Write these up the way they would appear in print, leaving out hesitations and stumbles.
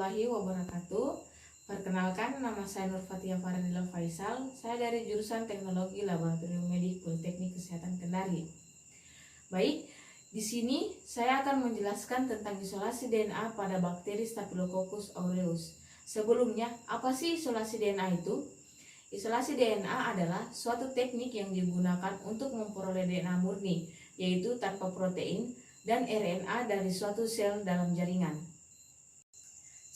warahmatullahi wabarakatuh. Perkenalkan, nama saya Nur Fatia Faranila Faisal. Saya dari jurusan Teknologi Laboratorium Medik Politeknik Kesehatan Kendari. Baik, di sini saya akan menjelaskan tentang isolasi DNA pada bakteri Staphylococcus aureus. Sebelumnya, apa sih isolasi DNA itu? Isolasi DNA adalah suatu teknik yang digunakan untuk memperoleh DNA murni, yaitu tanpa protein dan RNA dari suatu sel dalam jaringan.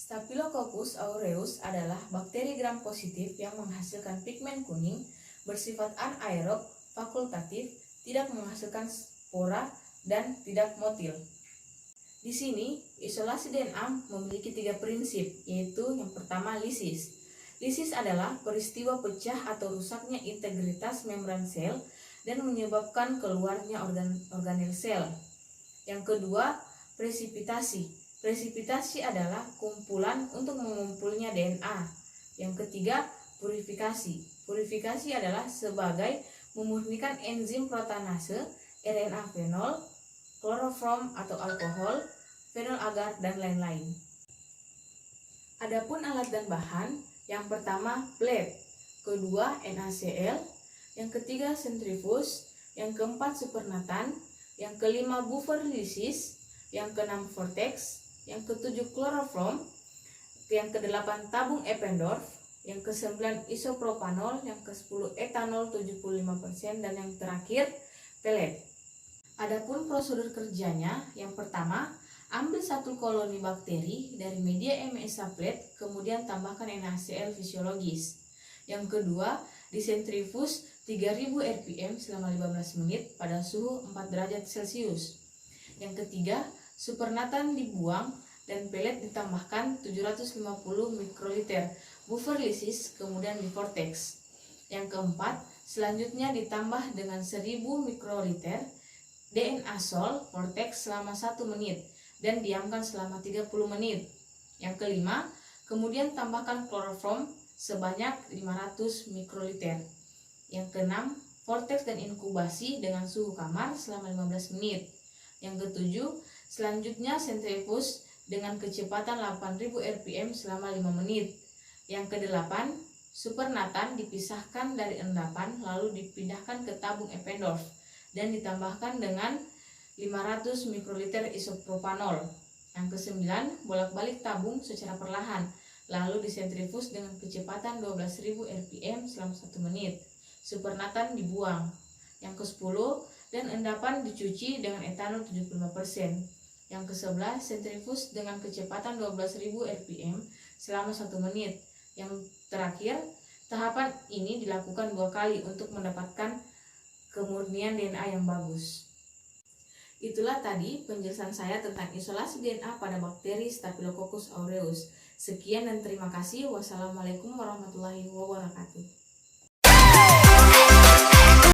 Staphylococcus aureus adalah bakteri gram positif yang menghasilkan pigmen kuning, bersifat anaerob, fakultatif, tidak menghasilkan spora, dan tidak motil. Di sini, isolasi DNA memiliki 3 prinsip, yaitu yang pertama lisis. Lisis adalah peristiwa pecah atau rusaknya integritas membran sel dan menyebabkan keluarnya organel sel. Yang kedua, presipitasi. Presipitasi adalah kumpulan untuk mengumpulnya DNA. Yang ketiga, purifikasi. Purifikasi adalah sebagai memurnikan enzim protanase, RNA fenol, kloroform atau alkohol, fenol agar, dan lain-lain. Adapun alat dan bahan, yang pertama blade, kedua NaCl, yang ketiga sentrifus, yang keempat supernatan, yang kelima buffer lysis, yang keenam vortex, yang ketujuh kloroform, yang kedelapan tabung Eppendorf, yang kesembilan isopropanol, yang ke-10 etanol 75%, dan yang terakhir pellet. Adapun prosedur kerjanya, yang pertama, ambil 1 koloni bakteri dari media MSA plate, kemudian tambahkan NaCl fisiologis. Yang kedua, disentrifus 3000 rpm selama 15 menit pada suhu 4 derajat Celcius. Yang ketiga, supernatan dibuang dan pellet ditambahkan 750 mikroliter buffer lysis, kemudian di vortex. Yang keempat, selanjutnya ditambah dengan 1000 mikroliter DNA sol vortex selama 1 menit dan diamkan selama 30 menit. Yang kelima, kemudian tambahkan kloroform sebanyak 500 mikroliter. Yang keenam, vortex dan inkubasi dengan suhu kamar selama 15 menit. Yang ketujuh, selanjutnya sentrifus dengan kecepatan 8000 rpm selama 5 menit. Yang kedelapan, supernatan dipisahkan dari endapan lalu dipindahkan ke tabung Eppendorf dan ditambahkan dengan 500 mikroliter isopropanol. Yang kesembilan, bolak-balik tabung secara perlahan lalu disentrifus dengan kecepatan 12.000 rpm selama 1 menit. Supernatan dibuang. Yang ke-10, dan endapan dicuci dengan etanol 75%. Yang ke-11, sentrifus dengan kecepatan 12.000 rpm selama 1 menit. Yang terakhir, tahapan ini dilakukan 2 kali untuk mendapatkan kemurnian DNA yang bagus. Itulah tadi penjelasan saya tentang isolasi DNA pada bakteri Staphylococcus aureus. Sekian dan terima kasih. Wassalamualaikum warahmatullahi wabarakatuh.